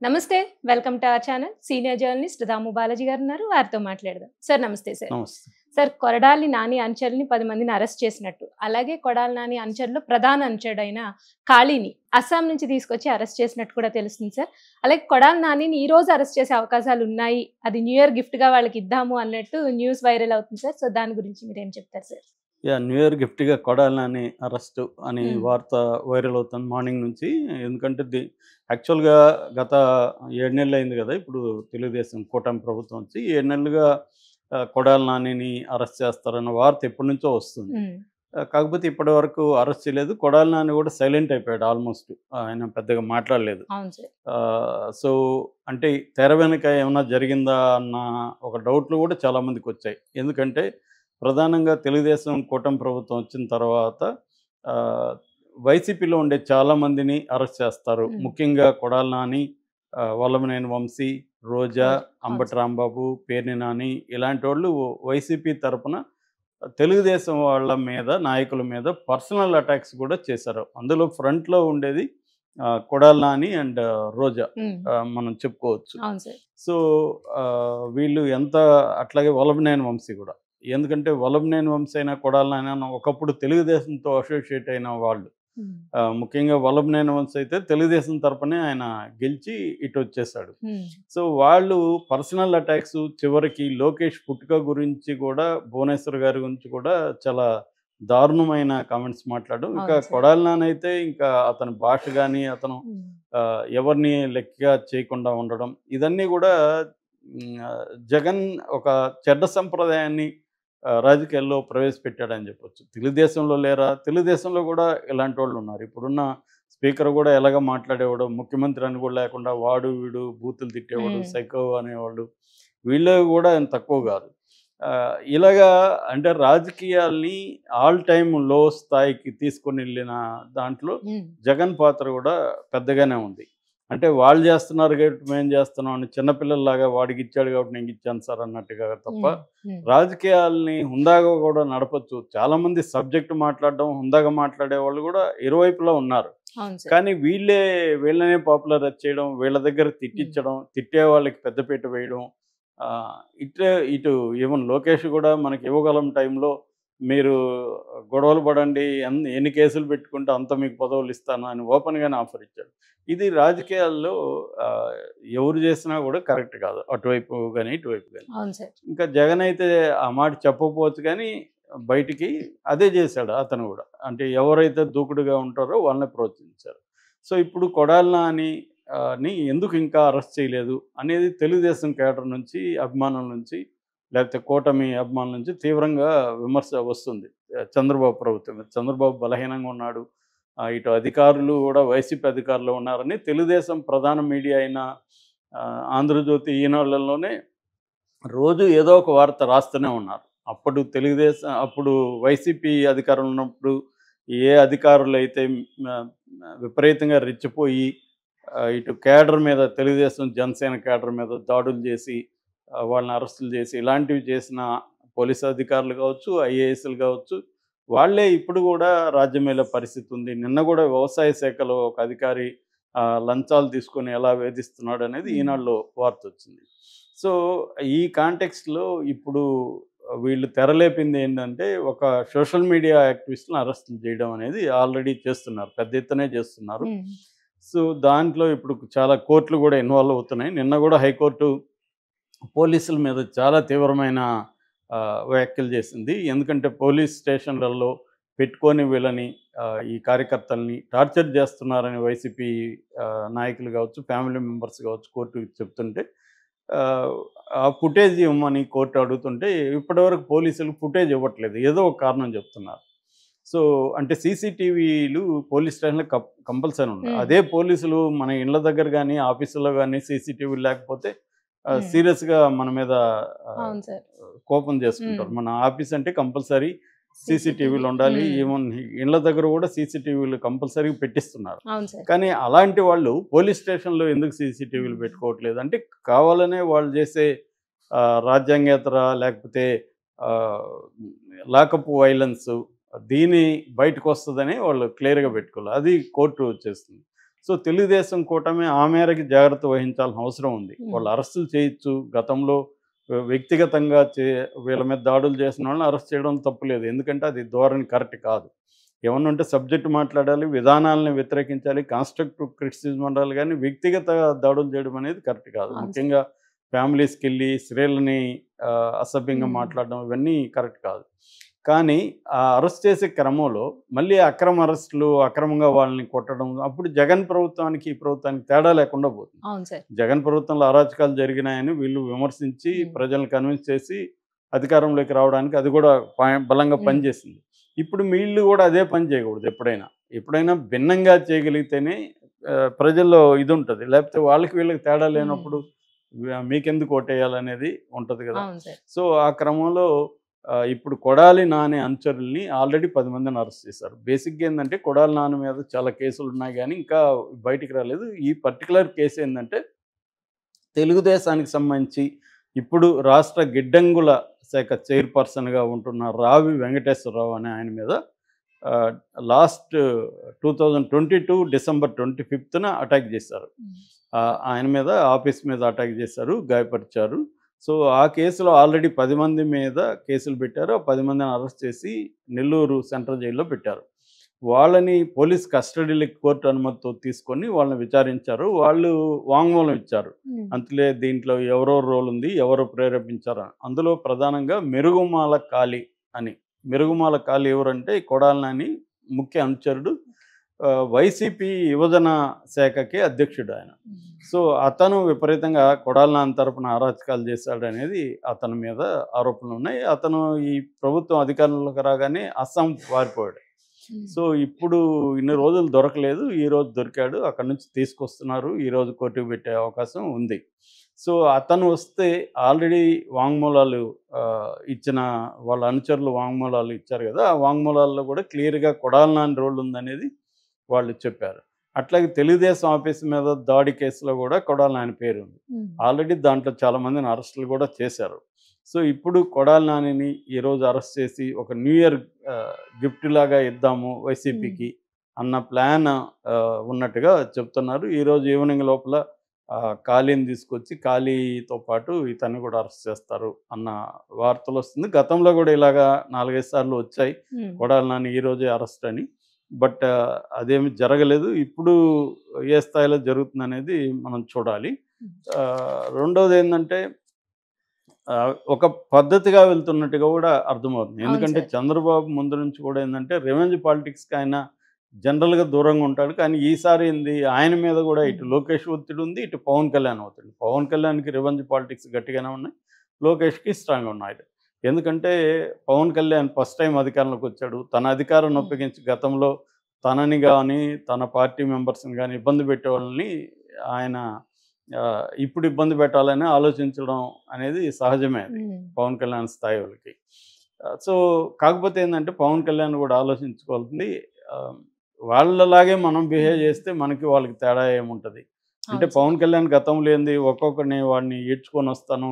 నమస్తే. Welcome to our channel. Senior journalist Damu Balaji గారు ఉన్నారు. వారితో మాట్లాడదాం. సార్ నమస్తే సార్. నమస్తే. సార్ కొరడాలి నాని అనుచరులని 10 మందిని అరెస్ట్ చేసినట్టు, అలాగే కొడాలి నాని అనుచరులు ప్రధాన అనుచరుడైన కాళీని అస్సాం నుంచి తీసుకొచ్చి అరెస్ట్ చేసినట్టు కూడా తెలుస్తుంది సార్. అలాగే కొడాలి నానిని ఈ రోజు అరెస్ట్ చేసే అవకాశాలు ఉన్నాయి. అది న్యూ ఇయర్ గిఫ్ట్‌గా వాళ్ళకి ఇద్దాము అన్నట్టు న్యూస్ వైరల్ అవుతుంది సార్. సో దాని గురించి మీరేం చెప్తారు సార్? న్యూ ఇయర్ గిఫ్ట్‌గా కొడాలి నాని అరెస్టు అని హ్మ్. వార్త వైరల్ అవుతుంది మార్నింగ్ నుంచి. ఎందుకంటే యాక్చువల్‌గా గత 7 నెలలు అయింది కదా! ఇప్పుడు తెలుగుదేశం కూటమి ప్రభుత్వం వచ్చి 7 నెలలుగా కొడాలి నానిని అరెస్ట్ చేస్తారన్న వార్త ఎప్పటినుంచో వస్తుంది. హ్మ్. కాకపోతే ఇప్పటివరకు అరెస్ట్ చేయలేదు. కొడాలి నాని కూడా సైలెంట్ అయిపోయాడు ఆల్మోస్ట్. ఆయన పెద్దగా మాట్లాడలేదు. అవును సార్. సో, అంటే తెర వెనుక ఏమన్నా జరిగిందా అన్న ఒక డౌట్‌లు కూడా చాలామందికొచ్చాయి. ఎందుకంటే ప్రధానంగా తెలుగుదేశం కూటమి ప్రభుత్వం వచ్చిన తర్వాత ఆహ్, వైసీపీలో ఉండే చాలామందిని అరెస్ట్ చేస్తారు. హ్మ్. ముఖ్యంగా కొడాలి నాని, వల్లభనేని వంశీ, రోజా, అవును అంబటి సార్. రాంబాబు, పేర్ని నాని ఇలాంటోళ్ళు వైసీపీ తరపున తెలుగుదేశం వాళ్ళ మీద, నాయకుల మీద పర్సనల్ అటాక్స్ కూడా చేశారు. అందులో ఫ్రంట్‌లో ఉండేది కొడాలి నాని అండ్ రోజా హ్మ్. మనం చెప్పుకోవచ్చు. అవును సార్. సో, వీళ్ళు ఎంత అట్లాగే వల్లభనేని వంశీ గూడా. ఎందుకంటే వల్లభనేని వంశీ అయినా, కొడాలి నాని అయినా ఒకప్పుడు తెలుగుదేశంతో అసోసియేట్ అయిన వాళ్ళు. హ్మ్. ముఖ్యంగా వల్లభనేని వంశీ అయితే తెలుగుదేశం తరపునే ఆయన గెలిచి ఇటొచ్చేసాడు. హ్మ్. సో, వాళ్ళు పర్సనల్ అటాక్స్ చివరికి లోకేష్ పుట్టుక గురించి గూడా, భువనేశ్వర్ గారి గురించి కూడా చాలా దారుణమైన కామెంట్స్ మాట్లాడడం. ఇంకా అవును సార్. కొడాలి నాని అయితే ఇంకా అతని భాష గాని, అతను హ్మ్. ఎవరిని లెక్కగా చేయకుండా ఉండడం. ఇదన్నీ గూడా జగన్ ఒక చెడ్డ సంప్రదాయాన్ని రాజకీయాల్లో ప్రవేశపెట్టాడని చెప్పొచ్చు. తెలుగుదేశంలో లేరా? తెలుగుదేశంలో గూడా ఇలాంటోళ్ళున్నారు. ఇప్పుడున్న స్పీకర్ గూడా ఎలాగ మాట్లాడేవాడు, ముఖ్యమంత్రి అని గూడా లేకుండా వాడు, వీడు బూతులు తిట్టేవాడు, హ్మ్. సైకో అనేవాళ్ళు. వీళ్ళు గూడా ఏం తక్కువ గాదు. ఇలాగా అంటే రాజకీయాల్ని ఆల్ టైమ్ లో స్థాయికి తీసుకొనెళ్ళిన దాంట్లో హ్మ్. జగన్ పాత్ర గూడా పెద్దగానే ఉంది. అంటే వాళ్ళు జేస్తున్నారు కాబట్టి మేము జేస్తున్నాం అని చిన్నపిల్లల్లాగా వాడికిచ్చాడు కాబట్టి నేనిచ్చాను సార్ అన్నట్టుగా తప్ప, హ్మ్. హ్మ్. రాజకీయాల్ని హుందాగా గూడా నడపొచ్చు. చాలామంది సబ్జెక్ట్ మాట్లాడడం, హుందాగా మాట్లాడేవాళ్ళు గూడా ఇరువైపులా ఉన్నారు. అవును సార్. కానీ వీళ్ళనే పాపులరైజ్ చేయడం, వీళ్ళ దగ్గర హ్మ్. తిట్టిచ్చడం, తిట్టే వాళ్ళకి పెద్దపీట వేయడం. ఇటు ఈవెన్ లోకేష్ గూడా మనకి ఇవ్వగలం టైంలో మీరు గొడవలు పడండి, ఎన్ని కేసులు పెట్టుకుంటే అంత మీకు పదవులిస్తాను అని ఓపెన్‌గానే ఆఫర్ ఇచ్చాడు. ఇది రాజకీయాల్లో ఆహ్, ఎవరు చేసినా గూడా కరెక్ట్ కాదు. అటువైపు గాని, ఇటువైపు గాని. అవును సార్. ఇంకా జగన్ అయితే ఆ మాట చెప్పకపోవచ్చు కానీ బయటికి అదే చేశాడు అతను గూడా. అంటే ఎవరైతే దూకుడుగా ఉంటారో వాళ్ళని ప్రోత్సహించారు. సో, ఇప్పుడు కొడాలి నాని ని ఎందుకు ఇంకా అరెస్ట్ చేయలేదు అనేది తెలుగుదేశం కేడర్ నుంచి, అభిమానుల నుంచి, లేకపోతే కూటమి అభిమానుల నుంచి తీవ్రంగా విమర్శ వస్తుంది. చంద్రబాబు ప్రభుత్వం మీద. చంద్రబాబు బలహీనంగా ఉన్నాడు. ఇటు అధికారులు గూడా వైసీపీ అధికారులు ఉన్నారని తెలుగుదేశం ప్రధాన మీడియా అయిన ఆంధ్రజ్యోతి, ఈనాడులలోనే రోజు ఏదో ఒక వార్త రాస్తూనే ఉన్నారు. అప్పుడు వైసీపీ అధికారంలో ఉన్నప్పుడు ఏ అధికారులైతే ఆహ్, విపరీతంగా రెచ్చిపోయి ఇటు కేడర్ మీద తెలుగుదేశం, జనసేన కేడర్ మీద దాడులు చేసి, వాళ్ళని అరెస్టులు చేసి, ఇలాంటివి చేసిన పోలీసు అధికారులు కావచ్చు, ఐఏఎస్‌లు కావచ్చు, వాళ్ళే ఇప్పుడు గూడా రాజ్యమేలే పరిస్థితి ఉంది. నిన్న గూడా వ్యవసాయ శాఖలో ఒక అధికారి లంచాలు తీసుకొని ఎలా వేధిస్తున్నాడనేది హ్మ్. ఈనాడులో వార్తొచ్చింది. సో, ఈ కాంటెక్స్ట్‌లో ఇప్పుడు వీళ్ళు తెరలేపింది ఏంటంటే, ఒక సోషల్ మీడియా యాక్టివిస్ట్‌ని అరెస్టులు చేయడం అనేది ఆల్రెడీ చేస్తున్నారు. పెద్ద ఎత్తునే చేస్తున్నారు. హ్మ్. సో, దాంట్లో ఇప్పుడు చాలా కోర్టులు గూడా ఇన్వాల్వ్ అవుతున్నాయి. నిన్న గూడా హైకోర్టు పోలీసుల మీద చాలా తీవ్రమైన వ్యాఖ్యలు చేసింది. ఎందుకంటే పోలీస్ స్టేషన్‌లలో పెట్టుకొని వీళ్ళని ఈ కార్యకర్తల్ని టార్చర్ చేస్తున్నారని వైసీపీ నాయకులు గావచ్చు, ఫ్యామిలీ మెంబర్స్ గావచ్చు కోర్టుకి చెప్తుంటే, ఆహ్, ఆ ఫుటేజ్ ఇవ్వమని కోర్టు అడుగుతుంటే ఇప్పటివరకు పోలీసులు ఫుటేజ్ ఇవ్వట్లేదు. ఏదో ఒక కారణం చెప్తున్నారు. సో, అంటే సీసీటీవీలు పోలీస్ స్టేషన్‌లో కంపల్సరీ ఉండాలి. హ్మ్. అదే పోలీసులు మన ఇళ్ళ దగ్గర గాని, ఆఫీసుల్లో గాని సీసీటీవీలు లేకపోతే హ్మ్. సీరియస్‌గా మన మీద ఆహ్, అవును సార్. కోపం హ్మ్. చేసుకుంటారు. మన ఆఫీస్ అంటే కంపల్సరీ సీసీటీవీ. సీసీటీవీలు ఉండాలి. హ్మ్. ఈవెన్ ఇళ్ళ దగ్గర కూడా సీసీటీవీలు కంపల్సరీగా పెట్టిస్తున్నారు. అవును సార్. కానీ అలాంటి వాళ్ళు పోలీస్ స్టేషన్‌లో ఎందుకు సీసీటీవీలు హ్మ్. పెట్టుకోవట్లేదు? అంటే కావాలనే వాళ్ళు చేసే రాజ్యాంగేతర లేకపోతే ఆహ్, లాకప్ వైలెన్సు దీని బయటకొస్తదని వాళ్ళు క్లియర్‌గా పెట్టుకోవాలి. అది కోర్టు చేస్తుంది. సో తెలుగుదేశం కూటమి ఆ మేరకు జాగ్రత్త వహించాల్సిన అవసరం ఉంది. వాళ్ళు అరెస్టులు చేయొచ్చు. గతంలో వ్యక్తిగతంగా వీళ్ళ మీద దాడులు చేసిన వాళ్ళని అరెస్ట్ చేయడం తప్పులేదు. ఎందుకంటే అది ధోరణి కరెక్ట్ కాదు. ఏమన్నా ఉంటే సబ్జెక్ట్ మాట్లాడాలి, విధానాలను వ్యతిరేకించాలి, కన్స్ట్రక్టివ్ క్రిటిసిజం ఉండాలి, కానీ వ్యక్తిగత దాడులు చేయడం అనేది కరెక్ట్ కాదు. ముఖ్యంగా ఫ్యామిలీస్కి వెళ్ళి స్త్రీలని అసభ్యంగా మాట్లాడడం ఇవన్నీ కరెక్ట్ కాదు. కానీ ఆ అరెస్ట్ చేసే క్రమంలో మళ్ళీ అక్రమ అరెస్టులు, అక్రమంగా వాళ్ళని కొట్టడం, అప్పుడు జగన్ ప్రభుత్వానికి ఈ ప్రభుత్వానికి తేడా లేకుండా పోతుంది. జగన్ ప్రభుత్వంలో అరాచకాలు జరిగినాయని వీళ్ళు విమర్శించి ప్రజలను కన్విన్స్ చేసి అధికారంలోకి రావడానికి అది కూడా బలంగా పనిచేసింది. ఇప్పుడు వీళ్ళు కూడా అదే పని చేయకూడదు. ఎప్పుడైనా భిన్నంగా చేయగలిగితేనే ప్రజల్లో ఇది ఉంటుంది. లేకపోతే వాళ్ళకి వీళ్ళకి తేడా లేనప్పుడు మీకెందుకు ఓటేయాలనేది ఉంటుంది కదా. సో ఆ క్రమంలో ఇప్పుడు కొడాలి నాని అనుచరుల్ని ఆల్రెడీ 10 మందిని అరెస్ట్ చేశారు. బేసిక్గా ఏంటంటే కొడాలి నాని మీద చాలా కేసులు ఉన్నాయి కానీ ఇంకా బయటికి రాలేదు. ఈ పర్టికులర్ కేసు ఏంటంటే తెలుగుదేశానికి సంబంధించి ఇప్పుడు రాష్ట్ర గిడ్డంగుల శాఖ చైర్పర్సన్గా ఉంటున్న రావి వెంకటేశ్వరరావు అనే ఆయన మీద లాస్ట్ 2022 డిసెంబర్ 25న అటాక్ చేశారు. ఆయన మీద ఆఫీస్ మీద అటాక్ చేశారు, గాయపరిచారు. సో ఆ కేసులో ఆల్రెడీ 10 మంది మీద కేసులు పెట్టారు. ఆ 10 మందిని అరెస్ట్ చేసి నెల్లూరు సెంట్రల్ జైల్లో పెట్టారు. వాళ్ళని పోలీస్ కస్టడీలోకి కోర్టు అనుమతితో తీసుకొని వాళ్ళని విచారించారు. వాళ్ళు వాంగ్మూలం ఇచ్చారు. అంతలే దీంట్లో ఎవరో రోల్ ఉంది, ఎవరో ప్రేరేపించారు. అందులో ప్రధానంగా మెరుగుమాల కాళీ అని. మెరుగుమాల కాళీ ఎవరంటే కొడాలి నాని ముఖ్య అనుచరుడు, వైసీపీ యువజన శాఖకి అధ్యక్షుడు ఆయన. సో అతను విపరీతంగా కొడాలి నాని తరపున అరాచకాలు చేశాడనేది అతని మీద ఆరోపణలు ఉన్నాయి. అతను ఈ ప్రభుత్వం అధికారంలోకి రాగానే అస్సాం పారిపోయాడు. సో ఇప్పుడు ఇన్ని రోజులు దొరకలేదు, ఈరోజు దొరికాడు. అక్కడి నుంచి తీసుకొస్తున్నారు, ఈరోజు కోర్టుకు పెట్టే అవకాశం ఉంది. సో అతను వస్తే ఆల్రెడీ వాంగ్మూలాలు ఇచ్చిన వాళ్ళ అనుచరులు వాంగ్మూలాలు ఇచ్చారు కదా, ఆ వాంగ్మూలాల్లో కూడా క్లియర్గా కొడాలి నాని రోల్ ఉందనేది వాళ్ళు చెప్పారు. అట్లాగే తెలుగుదేశం ఆఫీస్ మీద దాడి కేసులో కూడా కొడాలి నాని పేరు ఉంది. ఆల్రెడీ దాంట్లో చాలామందిని అరెస్టులు కూడా చేశారు. సో ఇప్పుడు కొడాలి నానిని ఈరోజు అరెస్ట్ చేసి ఒక న్యూ ఇయర్ గిఫ్ట్ లాగా ఇద్దాము వైసీపీకి అన్న ప్లాన్ ఉన్నట్టుగా చెప్తున్నారు. ఈరోజు ఈవినింగ్ లోపల కాళీని తీసుకొచ్చి కాళీతో పాటు ఇతన్ని కూడా అరెస్ట్ చేస్తారు అన్న వార్తలు వస్తుంది. గతంలో కూడా ఇలాగా 4-5 సార్లు వచ్చాయి కొడాలి నాని ఈరోజే అరెస్ట్ అని. బట్ అదేమి జరగలేదు. ఇప్పుడు ఏ స్థాయిలో జరుగుతుందనేది మనం చూడాలి. రెండోది ఏంటంటే ఒక పద్ధతిగా వెళ్తున్నట్టుగా కూడా అర్థమవుతుంది. ఎందుకంటే చంద్రబాబు ముందు నుంచి కూడా ఏంటంటే రెవెన్యూ పాలిటిక్స్కి ఆయన జనరల్గా దూరంగా ఉంటాడు. కానీ ఈసారి ఏంది ఆయన మీద కూడా ఇటు లోకేష్ ఒత్తిడి ఉంది, ఇటు పవన్ కళ్యాణ్ ఒత్తిడి. పవన్ కళ్యాణ్కి రెవెన్యూ పాలిటిక్స్ గట్టిగానే ఉన్నాయి, లోకేష్కి స్ట్రాంగ్గా ఉన్నాయి. ఎందుకంటే పవన్ కళ్యాణ్ ఫస్ట్ టైం అధికారంలోకి వచ్చాడు. తన అధికారాన్ని ఉపయోగించి గతంలో తనని కానీ తన పార్టీ మెంబర్స్ని కానీ ఇబ్బంది పెట్టే వాళ్ళని ఆయన ఇప్పుడు ఇబ్బంది పెట్టాలని ఆలోచించడం అనేది సహజమే, అది పవన్ కళ్యాణ్ స్థాయి వాళ్ళకి. సో కాకపోతే ఏంటంటే పవన్ కళ్యాణ్ కూడా ఆలోచించుకోవాల్సింది, వాళ్ళలాగే మనం బిహేవ్ చేస్తే మనకి వాళ్ళకి తేడా ఏముంటుంది అంటే, పవన్ కళ్యాణ్ గతంలో ఏంది ఒక్కొక్కరిని వాడిని ఈడ్చుకొని వస్తాను,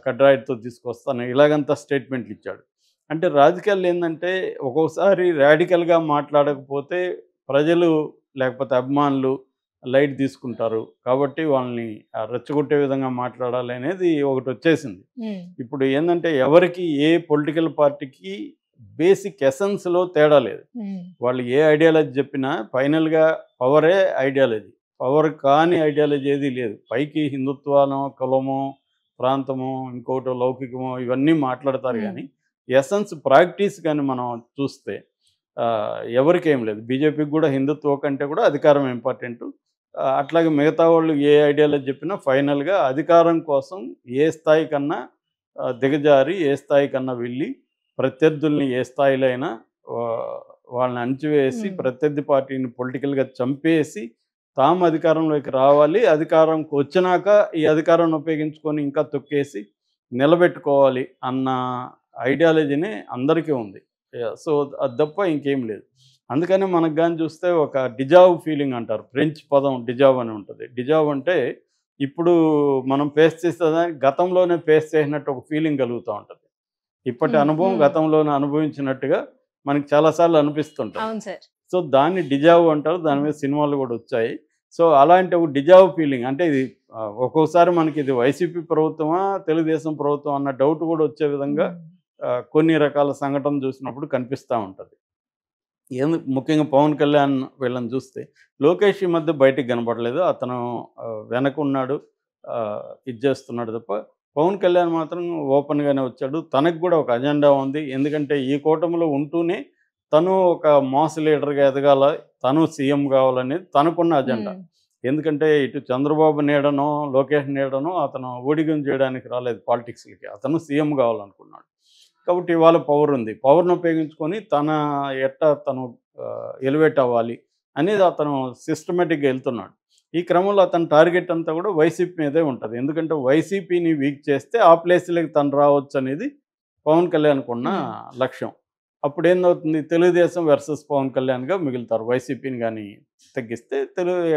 కడ్రాయిడ్తో తీసుకొస్తాను, ఇలాగంతా స్టేట్మెంట్లు ఇచ్చాడు. అంటే రాజకీయాలు ఏంటంటే ఒక్కొక్కసారి రాడికల్గా మాట్లాడకపోతే ప్రజలు లేకపోతే అభిమానులు లైట్ తీసుకుంటారు. కాబట్టి వాళ్ళని రెచ్చగొట్టే విధంగా మాట్లాడాలి అనేది ఒకటి వచ్చేసింది. ఇప్పుడు ఏంటంటే ఎవరికి ఏ పొలిటికల్ పార్టీకి బేసిక్ ఎసెన్స్లో తేడా లేదు. వాళ్ళు ఏ ఐడియాలజీ చెప్పినా ఫైనల్గా పవరే ఐడియాలజీ. పవర్ కాని ఐడియాలజీ ఏది లేదు. పైకి హిందుత్వానో, కులమో, ప్రాంతమో, ఇంకోటో లౌకికమో ఇవన్నీ మాట్లాడతారు. కానీ ఎసెన్స్ ప్రాక్టీస్ కానీ మనం చూస్తే ఎవరికేం లేదు. బీజేపీకి కూడా హిందుత్వం కంటే కూడా అధికారం ఇంపార్టెంట్. అట్లాగే మిగతా వాళ్ళు ఏ ఐడియాలజీ చెప్పినా ఫైనల్గా అధికారం కోసం ఏ స్థాయి కన్నా దిగజారి, ఏ స్థాయి కన్నా వెళ్ళి ప్రత్యర్థుల్ని ఏ స్థాయిలో అయినా వాళ్ళని అణిచివేసి ప్రత్యర్థి పార్టీని పొలిటికల్గా చంపేసి తాము అధికారంలోకి రావాలి, అధికారంకి వచ్చినాక ఈ అధికారాన్ని ఉపయోగించుకొని ఇంకా తొక్కేసి నిలబెట్టుకోవాలి అన్న ఐడియాలజీనే అందరికీ ఉంది. సో అది తప్ప ఇంకేం లేదు. అందుకని మనకు కానీ చూస్తే ఒక డిజావ్ ఫీలింగ్ అంటారు, ఫ్రెంచ్ పదం డిజావ్ అని ఉంటుంది. డిజావ్ అంటే ఇప్పుడు మనం ఫేస్ చేసేదాన్ని గతంలోనే ఫేస్ చేసినట్టు ఒక ఫీలింగ్ కలుగుతూ ఉంటుంది. ఇప్పటి అనుభవం గతంలోనే అనుభవించినట్టుగా మనకి చాలాసార్లు అనిపిస్తుంటుంది. సో దాన్ని డిజావ్ అంటారు. దాని మీద సినిమాలు కూడా వచ్చాయి. సో అలాంటి ఒక డిజావ్ ఫీలింగ్ అంటే ఇది ఒక్కొక్కసారి మనకి ఇది వైసీపీ ప్రభుత్వమా తెలుగుదేశం ప్రభుత్వం అన్న డౌట్ కూడా వచ్చే విధంగా కొన్ని రకాల సంఘటనలు చూసినప్పుడు కనిపిస్తూ ఉంటుంది. ముఖ్యంగా పవన్ కళ్యాణ్ వీళ్ళని చూస్తే లోకేష్ ఈ మధ్య బయటికి కనపడలేదు, అతను వెనకున్నాడు, ఇది చేస్తున్నాడు తప్ప పవన్ కళ్యాణ్ మాత్రం ఓపెన్గానే వచ్చాడు. తనకు కూడా ఒక అజెండా ఉంది. ఎందుకంటే ఈ కూటమిలో ఉంటూనే తను ఒక మాస్ లీడర్గా ఎదగాల, తను సీఎం కావాలనేది తనకున్న అజెండా. ఎందుకంటే ఇటు చంద్రబాబు నీడనో లోకేష్ నీడనో అతను ఊడిగం చేయడానికి రాలేదు పాలిటిక్స్లకి, అతను సీఎం కావాలనుకున్నాడు. కాబట్టి ఇవాళ పవర్ ఉంది, పవర్ను ఉపయోగించుకొని తను ఎలివేట్ అవ్వాలి అనేది అతను సిస్టమేటిక్గా వెళ్తున్నాడు. ఈ క్రమంలో అతని టార్గెట్ అంతా కూడా వైసీపీ మీదే ఉంటుంది. ఎందుకంటే వైసీపీని వీక్ చేస్తే ఆ ప్లేస్లకి తను రావచ్చు అనేది పవన్ కళ్యాణ్కు ఉన్న లక్ష్యం. అప్పుడు ఏందవుతుంది, తెలుగుదేశం వర్సెస్ పవన్ కళ్యాణ్గా మిగులుతారు. వైసీపీని కానీ తగ్గిస్తే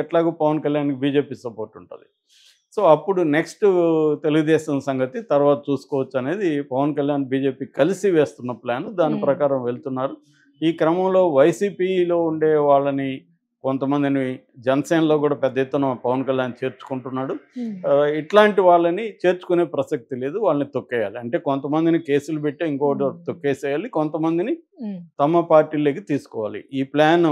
ఎట్లాగో పవన్ కళ్యాణ్కి బీజేపీ సపోర్ట్ ఉంటుంది. సో అప్పుడు నెక్స్ట్ తెలుగుదేశం సంగతి తర్వాత చూసుకోవచ్చు అనేది పవన్ కళ్యాణ్ బీజేపీ కలిసి వేస్తున్న ప్లాన్. దాని ప్రకారం వెళ్తున్నారు. ఈ క్రమంలో వైసీపీలో ఉండే వాళ్ళని కొంతమందిని జనసేనలో కూడా పెద్ద ఎత్తున పవన్ కళ్యాణ్ చేర్చుకుంటున్నాడు. ఇట్లాంటి వాళ్ళని చేర్చుకునే ప్రసక్తి లేదు, వాళ్ళని తొక్కేయాలి. అంటే కొంతమందిని కేసులు పెట్టి ఇంకోటి తొక్కేసేయాలి, కొంతమందిని తమ పార్టీలోకి తీసుకోవాలి. ఈ ప్లాన్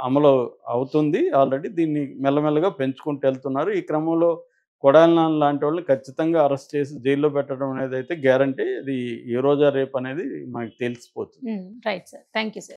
అమలు అవుతుంది ఆల్రెడీ. దీన్ని మెల్లమెల్లగా పెంచుకుంటూ వెళ్తున్నారు. ఈ క్రమంలో కొడాలి నాని లాంటి వాళ్ళని ఖచ్చితంగా అరెస్ట్ చేసి జైల్లో పెట్టడం అనేది అయితే గ్యారంటీ. ఇది ఈ రోజా రేపు అనేది మనకి తెలిసిపోతుంది. Right sir, thank you sir.